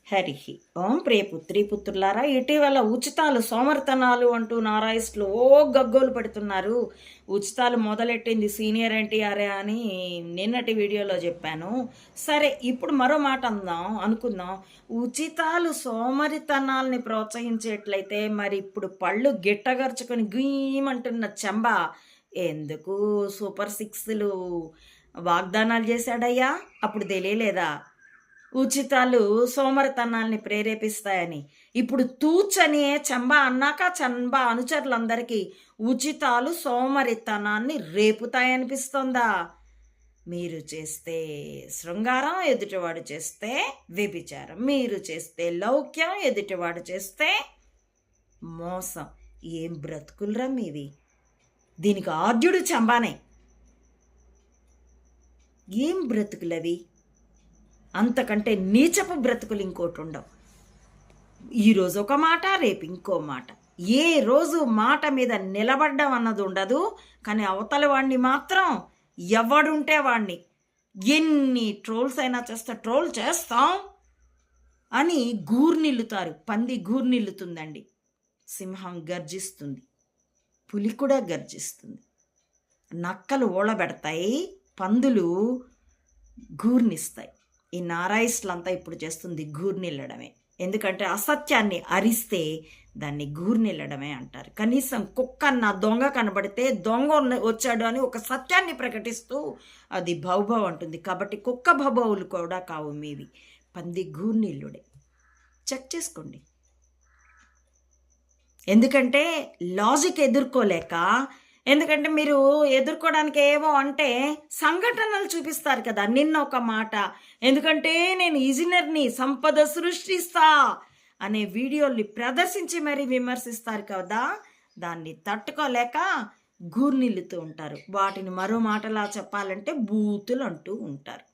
హరి ఓం ప్రియపుత్రి పుత్రులారా, ఇటీవల ఉచితాలు సోమరితనాలు అంటూ నారాయిస్టులు గగ్గోలు పెడుతున్నారు. ఉచితాలు మొదలెట్టింది సీనియర్ ఎన్టీఆర్ఏ అని నిన్నటి వీడియోలో చెప్పాను. సరే, ఇప్పుడు మరో మాట అనుకుందాం. ఉచితాలు సోమరితనాల్ని ప్రోత్సహించేట్లయితే మరి ఇప్పుడు పళ్ళు గిట్టగరుచుకొని గీమంటున్న చెంబ ఎందుకు సూపర్ సిక్స్లు వాగ్దానాలు చేశాడయ్యా? అప్పుడు తెలియలేదా ఉచితాలు సోమరితనాల్ని ప్రేరేపిస్తాయని? ఇప్పుడు తూచని చెంబా అన్నాక చెంబా అనుచరులందరికీ ఉచితాలు సోమరితనాన్ని రేపుతాయనిపిస్తోందా? మీరు చేస్తే శృంగారం, ఎదుటివాడు చేస్తే వ్యభిచారం. మీరు చేస్తే లౌక్యం, ఎదుటివాడు చేస్తే మోసం. ఏం బ్రతుకులరా మీవి? దీనికి ఆద్యుడు చెంబానే. ఏం బ్రతుకులవి? అంతకంటే నీచపు బ్రతుకులు ఇంకోటి ఉండవు. ఈరోజు ఒక మాట, రేపు ఇంకో మాట. ఏ రోజు మాట మీద నిలబడ్డం అన్నది ఉండదు. కానీ అవతల వాడిని మాత్రం ఎవడుంటే వాడిని ఎన్ని ట్రోల్స్ అయినా ట్రోల్ చేస్తాం అని గూర్నిల్లుతారు. పంది గూర్నిల్లుతుందండి, సింహం గర్జిస్తుంది, పులి కూడా గర్జిస్తుంది, నక్కలు ఓళ్ళబెడతాయి, పందులు గూర్నిస్తాయి. ఈ నారాయిస్టులంతా ఇప్పుడు చేస్తుంది గూర్నిల్లడమే. ఎందుకంటే అసత్యాన్ని అరిస్తే దాన్ని గూర్నిల్లడమే అంటారు. కనీసం కుక్కన్న దొంగ కనబడితే దొంగ వచ్చాడు అని ఒక సత్యాన్ని ప్రకటిస్తూ అది భౌభవ్ అంటుంది. కాబట్టి కుక్క భౌభవులు కూడా కావు మీవి, పంది గూర్నిల్లుడే. చెక్ చేసుకోండి. ఎందుకంటే లాజిక్ ఎదుర్కోలేక, ఎందుకంటే మీరు ఎదుర్కోవడానికి ఏవో అంటే సంఘటనలు చూపిస్తారు కదా. నిన్న ఒక మాట, ఎందుకంటే నేను ఇంజనీర్ని, సంపద సృష్టిస్తా అనే వీడియోల్ని ప్రదర్శించి మరీ విమర్శిస్తారు కదా. దాన్ని తట్టుకోలేక గూర్నిల్లుతూ ఉంటారు. వాటిని మరో మాటలా చెప్పాలంటే బూతులు అంటూ ఉంటారు.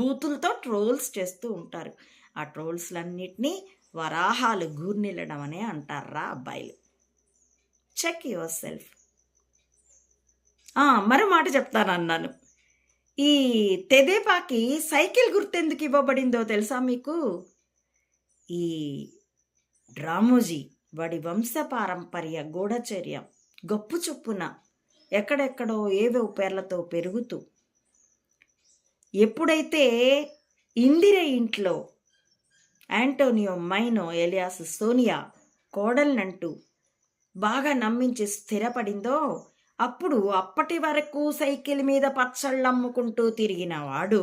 బూతులతో ట్రోల్స్ చేస్తూ ఉంటారు. ఆ ట్రోల్స్లన్నిటినీ వరాహాలు గూర్నిల్లడం అనే అంటారా అబ్బాయిలు. Check yourself. మరో మాట చెప్తానన్నాను. ఈ తెదేపాకి సైకిల్ గుర్తెందుకు ఇవ్వబడిందో తెలుసా మీకు? ఈ డ్రామోజీ వాడి వంశపారంపర్య గూఢచర్యం గొప్పు చొప్పున ఎక్కడెక్కడో ఏవో పేర్లతో పెరుగుతూ, ఎప్పుడైతే ఇందిర ఇంట్లో యాంటోనియో మైనో ఎలియాస్ సోనియా కోడల్నంటూ బాగా నమ్మించి స్థిరపడిందో, అప్పుడు అప్పటి వరకు సైకిల్ మీద పచ్చళ్ళు అమ్ముకుంటూ తిరిగిన వాడు